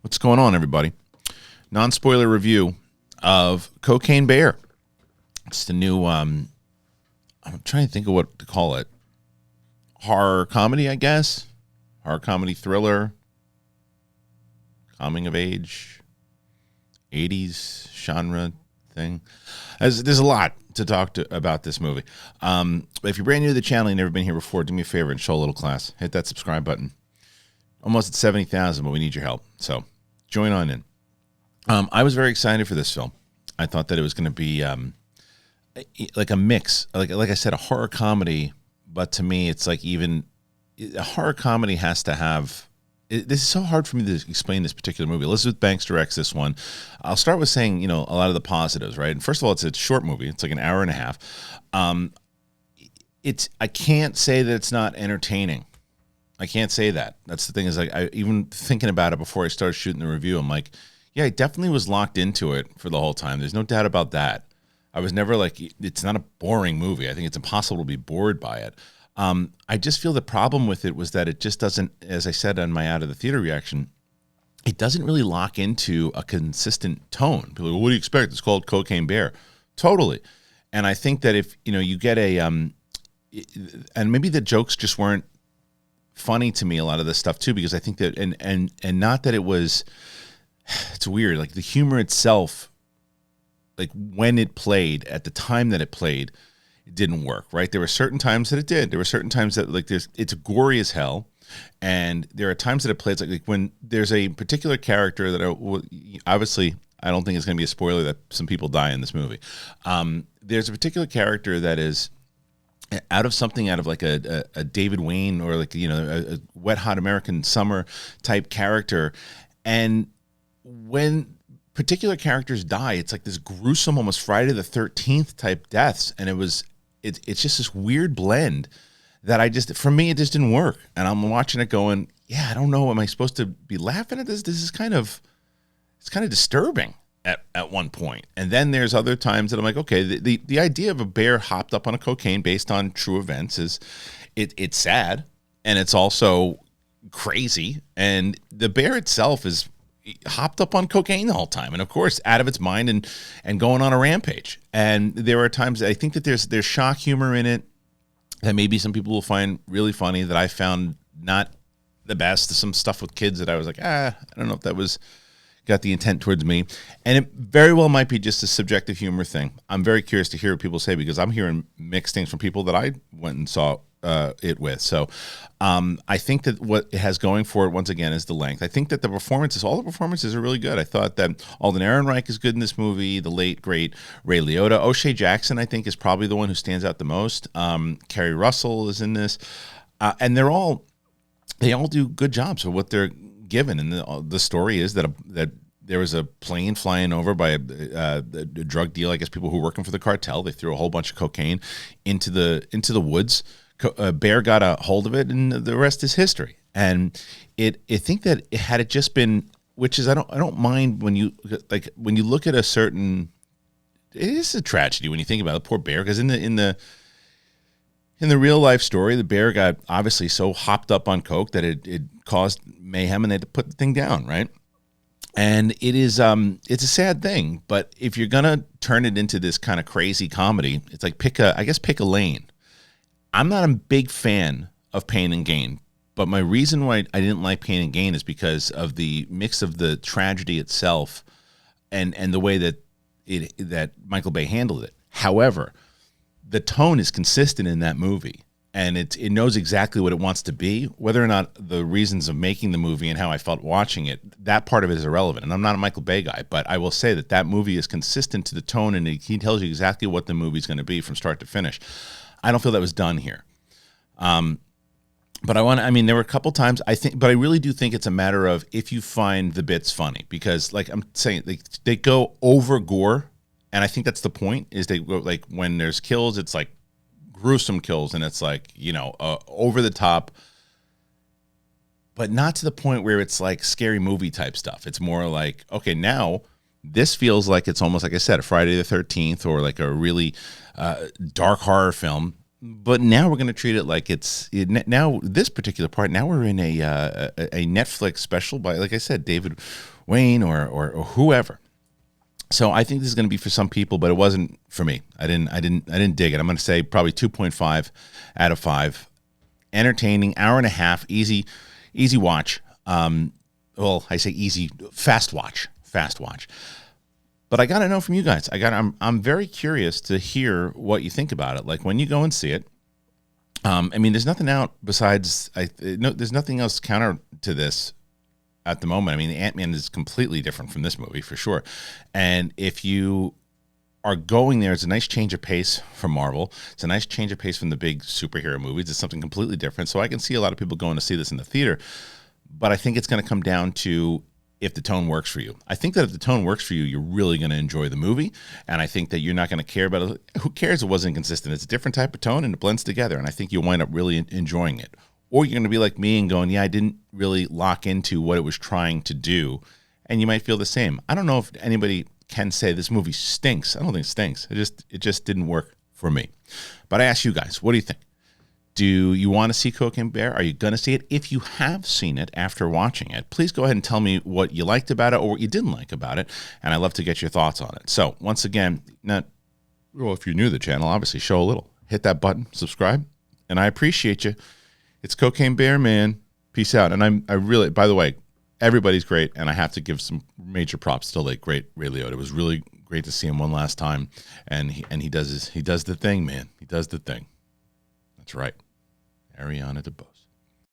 What's going on, everybody? Non-spoiler review of Cocaine Bear. It's the new, I'm trying to think of what to call it. Horror comedy, I guess. Horror comedy thriller. Coming of age. 80s genre thing. There's a lot to talk about this movie. If you're brand new to the channel and never been here before, do me a favor and show a little class. Hit that subscribe button. Almost at 70,000, but we need your help. So join on in. I was very excited for this film. I thought that it was going to be like a mix, like I said, a horror comedy. But to me, it's like even a horror comedy has to have. This is so hard for me to explain this particular movie. Elizabeth Banks directs this one. I'll start with saying, a lot of the positives, right? And first of all, it's a short movie. It's like an hour and a half. I can't say that it's not entertaining. I can't say that. That's the thing is, like, I even thinking about it before I started shooting the review, I'm like, yeah, I definitely was locked into it for the whole time. There's no doubt about that. I was never like, it's not a boring movie. I think it's impossible to be bored by it. I just feel the problem with it was that it just doesn't, as I said on my out of the theater reaction, it doesn't really lock into a consistent tone. People are like, what do you expect? It's called Cocaine Bear. Totally. And I think that if, you get a, and maybe the jokes just weren't funny to me, a lot of this stuff too, because I think that, and not that it was, it's weird, like the humor itself, like when it played, at the time that it played, it didn't work, right? There were certain times that it did. There were certain times that, like, it's gory as hell, and there are times that it plays like when there's a particular character that obviously I don't think it's going to be a spoiler that some people die in this movie. There's a particular character that is out of like a David Wayne or like a Wet Hot American Summer type character, and when particular characters die, it's like this gruesome, almost Friday the 13th type deaths, and it's just this weird blend that for me, it just didn't work. And I'm watching it going, yeah, I don't know, am I supposed to be laughing at this? This is it's kind of disturbing at one point. And then there's other times that I'm like, okay, the idea of a bear hopped up on a cocaine based on true events is it's sad, and it's also crazy, and the bear itself is hopped up on cocaine the whole time, and of course out of its mind and going on a rampage. And there are times I think that there's shock humor in it that maybe some people will find really funny, that I found not the best. Some stuff with kids that I was like, I don't know if that got the intent towards me. And it very well might be just a subjective humor thing. I'm very curious to hear what people say, because I'm hearing mixed things from people that I went and saw it with. So I think that what it has going for it, once again, is the length. I think that all the performances are really good. I thought that Alden Ehrenreich is good in this movie. The late, great Ray Liotta. O'Shea Jackson, I think, is probably the one who stands out the most. Kerry Russell is in this. And they all do good jobs for what they're given. And the story is that there was a plane flying over by a drug deal. I guess people who were working for the cartel. They threw a whole bunch of cocaine into the woods. A bear got a hold of it, and the rest is history. And I think that had it just been, which is I don't mind when you look at a certain, it is a tragedy when you think about it. Poor bear, because in the real life story, the bear got obviously so hopped up on coke that it caused mayhem, and they had to put the thing down, right? And it is it's a sad thing, but if you're gonna turn it into this kind of crazy comedy, it's like pick a lane. I'm not a big fan of Pain and Gain, but my reason why I didn't like Pain and Gain is because of the mix of the tragedy itself and the way that Michael Bay handled it. However, the tone is consistent in that movie, and it knows exactly what it wants to be. Whether or not the reasons of making the movie and how I felt watching it, that part of it is irrelevant. And I'm not a Michael Bay guy, but I will say that movie is consistent to the tone, and he tells you exactly what the movie's going to be from start to finish. I don't feel that was done here. But there were a couple times but I really do think it's a matter of if you find the bits funny, because like I'm saying, they go over gore. And I think that's the point, is they go, like, when there's kills, it's like gruesome kills, and it's like, over the top, but not to the point where it's like scary movie type stuff. It's more like, okay, now this feels like it's almost, like I said, a Friday the 13th or like a really dark horror film. But now we're going to treat it like now this particular part. Now we're in a Netflix special by, like I said, David Wayne or whoever. So I think this is going to be for some people, but it wasn't for me. I didn't dig it. I'm going to say probably 2.5 out of 5. Entertaining, hour and a half, easy watch. Well, I say easy, fast watch. But I got to know from you guys. I'm very curious to hear what you think about it. Like when you go and see it. I mean, there's nothing out besides there's nothing else counter to this at the moment. I mean, the Ant-Man is completely different from this movie for sure. And if you are going there, it's a nice change of pace from Marvel. It's a nice change of pace from the big superhero movies. It's something completely different. So I can see a lot of people going to see this in the theater. But I think it's going to come down to if the tone works for you. I think that if the tone works for you, you're really going to enjoy the movie. And I think that you're not going to care about it. Who cares it wasn't consistent? It's a different type of tone and it blends together. And I think you'll wind up really enjoying it. Or you're going to be like me and going, yeah, I didn't really lock into what it was trying to do. And you might feel the same. I don't know if anybody can say this movie stinks. I don't think it stinks. It just didn't work for me. But I ask you guys, what do you think? Do you want to see Cocaine Bear? Are you going to see it? If you have seen it after watching it, please go ahead and tell me what you liked about it or what you didn't like about it. And I'd love to get your thoughts on it. So once again, if you're new to the channel, obviously show a little. Hit that button, subscribe, and I appreciate you. It's Cocaine Bear, man. Peace out. And I really, by the way, everybody's great, and I have to give some major props to the great Ray Liotta. It was really great to see him one last time, and he does the thing, man. He does the thing. That's right. Ariana DeBose.